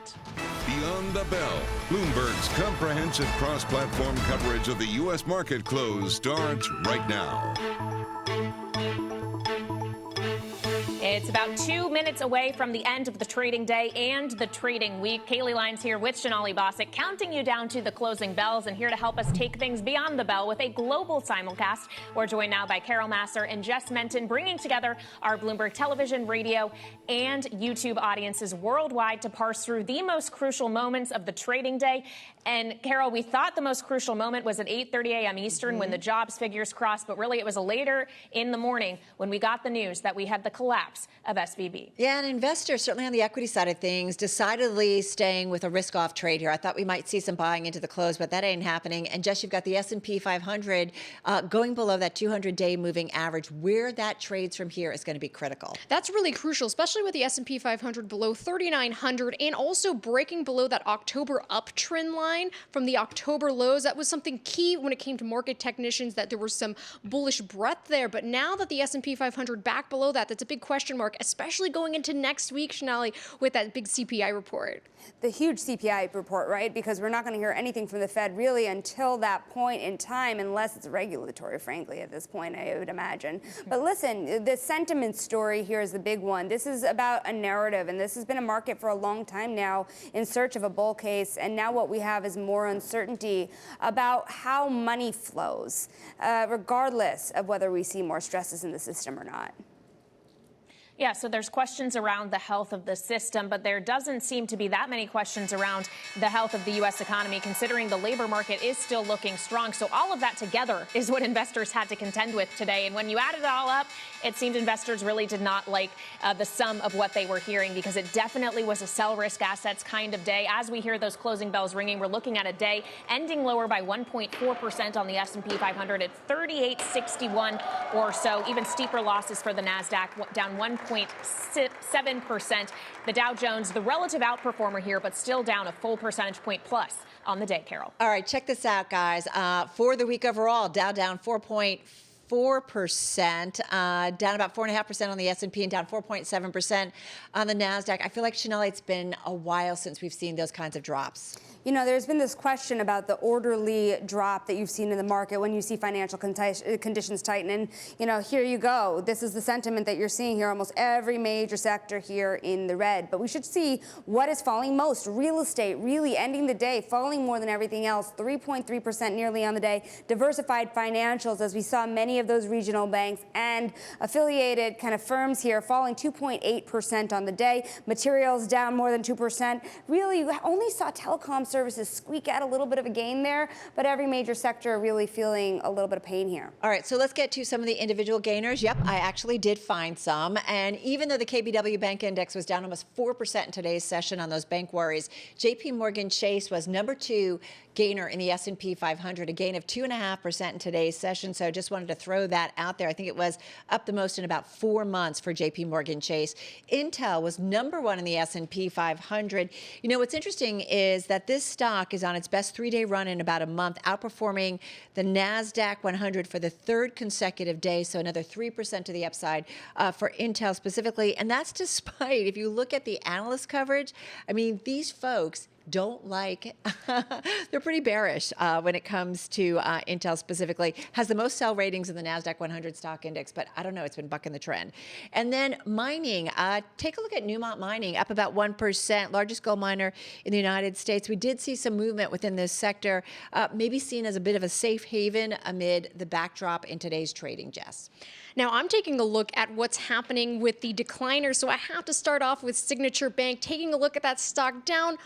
that. Beyond the Bell, Bloomberg's comprehensive cross-platform coverage of the U.S. market close starts right now. It's about 2 minutes away from the end of the trading day and the trading week. Kailey Leinz here with Sonali Basak, counting you down to the closing bells, and here to help us take things beyond the bell with a global simulcast. We're joined now by Massar and Jess Menton, bringing together our Bloomberg Television, radio, and YouTube audiences worldwide to parse through the most crucial moments of the trading day. And Carol, we thought the most crucial moment was at 8:30 a.m. Eastern when the jobs figures crossed, but really it was later in the morning when we got the news that we had the collapse of SVB. Yeah, and investors, certainly on the equity side of things, decidedly staying with a risk-off trade here. I thought we might see some buying into the close, but that ain't happening. And Jess, you've got the S&P 500 going below that 200-day moving average. Where that trades from here is going to be critical. That's really crucial, especially with the S&P 500 below 3,900 and also breaking below that October uptrend line from the October lows. That was something key when it came to market technicians, that there was some bullish breadth there. But now that the S&P 500 back below that, that's a big question mark, especially going into next week, Sonali, with that big CPI report. The huge CPI report, right? Because we're not going to hear anything from the Fed really until that point in time, unless it's regulatory, frankly, at this point, I would imagine. But listen, the sentiment story here is the big one. This is about a narrative, and this has been a market for a long time now in search of a bull case. And now what we have is more uncertainty about how money flows, regardless of whether we see more stresses in the system or not. Yeah, so there's questions around the health of the system, but there doesn't seem to be that many questions around the health of the U.S. economy, considering the labor market is still looking strong. So all of that together is what investors had to contend with today. And when you add it all up, it seemed investors really did not like the sum of what they were hearing, because it definitely was a sell risk assets kind of day. As we hear those closing bells ringing, we're looking at a day ending lower by 1.4% on the S&P 500 at 3861 or so. Even steeper losses for the NASDAQ, down 1.7%. The Dow Jones, the relative outperformer here, but still down a full percentage point plus on the day, Carol. All right, check this out, guys. For the week overall, Dow down 4.4%, down about 4.5% on the S&P, and down 4.7% on the NASDAQ. I feel like, Sonali, it's been a while since we've seen those kinds of drops. You know, there's been this question about the orderly drop that you've seen in the market when you see financial conditions tighten. And, you know, here you go. This is the sentiment that you're seeing here. Almost every major sector here in the red. But we should see what is falling most. Real estate really ending the day, falling more than everything else, 3.3% nearly on the day. Diversified financials, as we saw many of those regional banks and affiliated kind of firms here falling 2.8% on the day. Materials down more than 2%. Really, you only saw telecom services squeak out a little bit of a gain there, but every major sector really feeling a little bit of pain here. All right, so let's get to some of the individual gainers. Yep, I actually did find some. And even though the KBW Bank Index was down almost 4% in today's session on those bank worries, JP Morgan Chase was number 2 gainer in the S&P 500, a gain of 2.5% in today's session. So just wanted to throw that out there. I think it was up the most in about 4 months for JP Morgan Chase. Intel was number 1 in the S&P 500. You know, what's interesting is that this stock is on its best 3-day run in about a month, outperforming the NASDAQ 100 for the 3rd consecutive day. So another 3% to the upside for Intel specifically. And that's despite, if you look at the analyst coverage, I mean, these folks don't like, they're pretty bearish when it comes to Intel specifically. Has the most sell ratings in the NASDAQ 100 stock index, but I don't know, it's been bucking the trend. And then mining, take a look at Newmont Mining, up about 1%, largest gold miner in the United States. We did see some movement within this sector, maybe seen as a bit of a safe haven amid the backdrop in today's trading, Jess. Now, I'm taking a look at what's happening with the decliners, so I have to start off with Signature Bank, taking a look at that stock down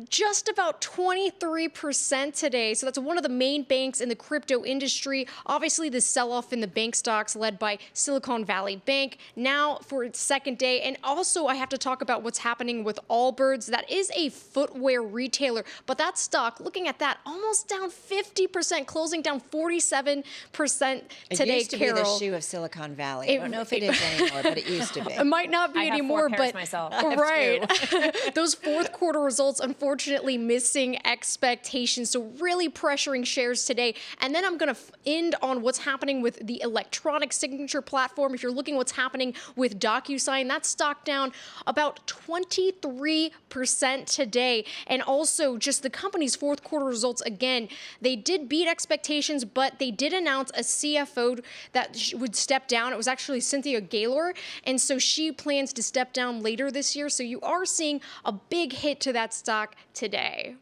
just about 23% today. So that's one of the main banks in the crypto industry. Obviously, the sell-off in the bank stocks led by Silicon Valley Bank now for its second day. And also, I have to talk about what's happening with Allbirds. That is a footwear retailer, but that stock, looking at that, almost down 50%, closing down 47% today, It used to Carol. be the shoe of Silicon Valley. I don't know if it is anymore, but it used to be. It might not be I have anymore, 4 pairs but myself. right. Those fourth quarter results, unfortunately, unfortunately missing expectations. So really pressuring shares today. And then I'm going to end on what's happening with the electronic signature platform. If you're looking what's happening with DocuSign, that stock down about 23% today. And also just the company's fourth quarter results, again, they did beat expectations, but they did announce a CFO that would step down. It was actually Cynthia Gaylor. And so she plans to step down later this year. So you are seeing a big hit to that stock today.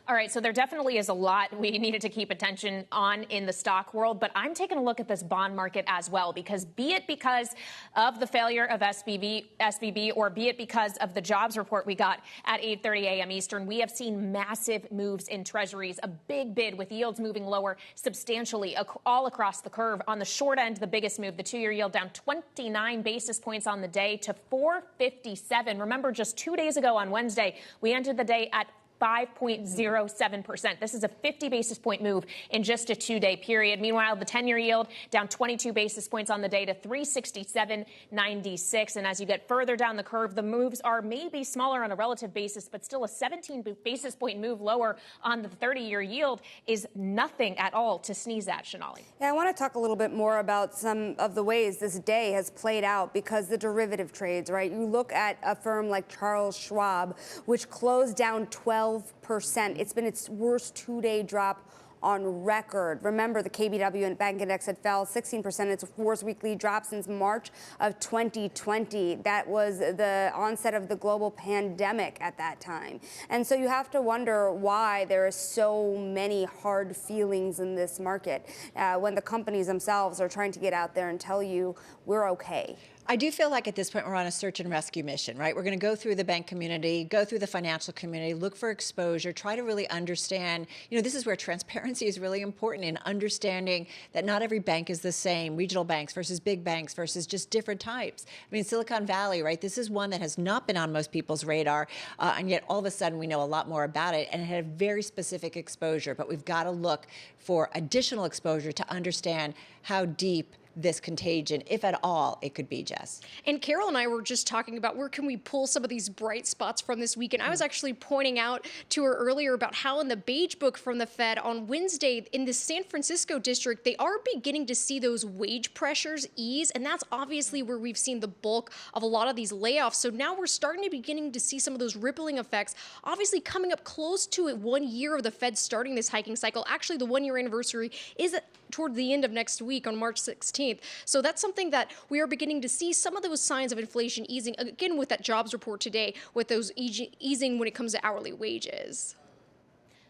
All right, so there definitely is a lot we needed to keep attention on in the stock world, but I'm taking a look at this bond market as well, because be it because of the failure of SVB, or be it because of the jobs report we got at 8:30 a.m. Eastern, we have seen massive moves in treasuries, a big bid with yields moving lower substantially all across the curve. On the short end, the biggest move, the 2-year yield down 29 basis points on the day to 4.57. Remember, just 2 days ago on Wednesday, we ended the day at 5.07%. This is a 50 basis point move in just a 2-day period. Meanwhile, the 10-year yield down 22 basis points on the day to 367.96. And as you get further down the curve, the moves are maybe smaller on a relative basis, but still a 17 basis point move lower on the 30-year yield is nothing at all to sneeze at, Sonali. Yeah, I want to talk a little bit more about some of the ways this day has played out, because the derivative trades, right? You look at a firm like Charles Schwab, which closed down 12%. It's been its worst 2-day drop on record. Remember, the KBW Bank Index had fell 16%. Its worst weekly drop since March of 2020. That was the onset of the global pandemic at that time. And so you have to wonder why there are so many hard feelings in this market when the companies themselves are trying to get out there and tell you we're okay. I do feel like at this point we're on a search and rescue mission, right? We're going to go through the bank community, go through the financial community, look for exposure, try to really understand, this is where transparency is really important in understanding that not every bank is the same, regional banks versus big banks versus just different types. I mean, Silicon Valley, right? This is one that has not been on most people's radar, and yet all of a sudden we know a lot more about it, and it had a very specific exposure, but we've got to look for additional exposure to understand how deep this contagion, if at all, it could be, Jess. And Carol and I were just talking about where can we pull some of these bright spots from this week. And I was actually pointing out to her earlier about how in the beige book from the Fed on Wednesday in the San Francisco district, they are beginning to see those wage pressures ease. And that's obviously where we've seen the bulk of a lot of these layoffs. So now we're beginning to see some of those rippling effects, obviously coming up close to 1 year of the Fed starting this hiking cycle. Actually, the 1-year anniversary is toward the end of next week on March 16th. So that's something that we are beginning to see some of those signs of inflation easing, again, with that jobs report today, with those easing when it comes to hourly wages.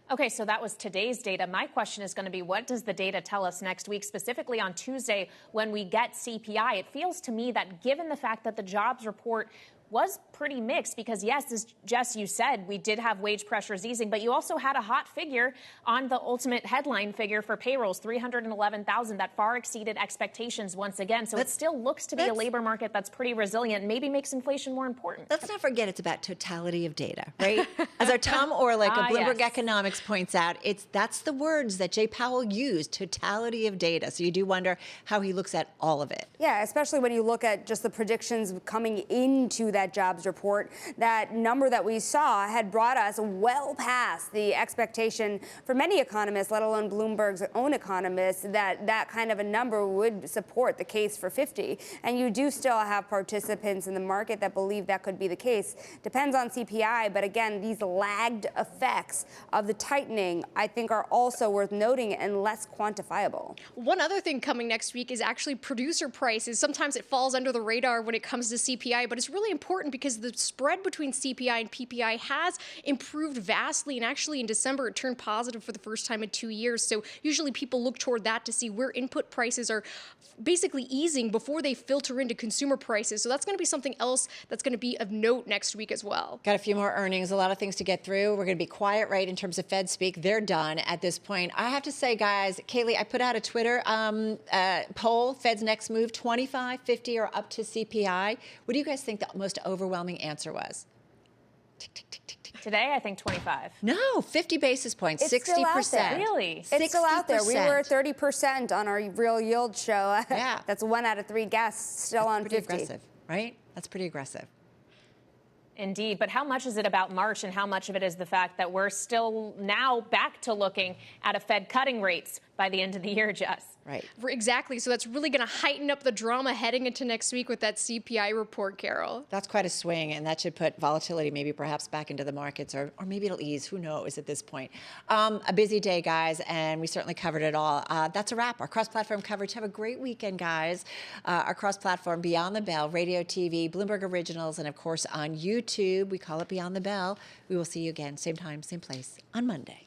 Okay, so that was today's data. My question is going to be, what does the data tell us next week, specifically on Tuesday when we get CPI? It feels to me that given the fact that the jobs report was pretty mixed, because yes, as Jess, you said, we did have wage pressures easing, but you also had a hot figure on the ultimate headline figure for payrolls, 311,000. That far exceeded expectations once again. So it still looks to be a labor market that's pretty resilient, maybe makes inflation more important. Let's not forget it's about totality of data, right? As our Tom Orlick of Bloomberg Economics points out, that's the words that Jay Powell used, totality of data. So you do wonder how he looks at all of it. Yeah, especially when you look at just the predictions coming into that jobs report. That number that we saw had brought us well past the expectation for many economists, let alone Bloomberg's own economists, that that kind of a number would support the case for 50. And you do still have participants in the market that believe that could be the case. Depends on CPI, but again, these lagged effects of the tightening, I think, are also worth noting and less quantifiable. One other thing coming next week is actually producer prices. Sometimes it falls under the radar when it comes to CPI, but it's really important because the spread between CPI and PPI has improved vastly, and actually in December it turned positive for the first time in 2 years. So usually people look toward that to see where input prices are basically easing before they filter into consumer prices. So that's going to be something else that's going to be of note next week as well. Got a few more earnings, a lot of things to get through. We're going to be quiet, right, in terms of Fed speak. They're done at this point. I have to say, guys, Kailey, I put out a Twitter poll, Fed's next move, 25, 50, or up to CPI. What do you guys think the most overwhelming answer was? Tick, tick, tick, tick, tick. Today, I think 25. No, 50 basis points, It's 60%. still out there. Really? It's still out there. We were 30% on our real yield show. Yeah. That's 1 out of 3 guests still on Pretty 50. aggressive, right? That's pretty aggressive. Indeed. But how much is it about March, and how much of it is the fact that we're still now back to looking at a Fed cutting rates by the end of the year, Jess? Right. Exactly. So that's really going to heighten up the drama heading into next week with that CPI report, Carol. That's quite a swing, and that should put volatility maybe perhaps back into the markets, or maybe it'll ease. Who knows at this point? A busy day, guys, and we certainly covered it all. That's a wrap. Our cross-platform coverage. Have a great weekend, guys. Our cross-platform Beyond the Bell, radio, TV, Bloomberg Originals, and, of course, on YouTube. We call it Beyond the Bell. We will see you again, same time, same place, on Monday.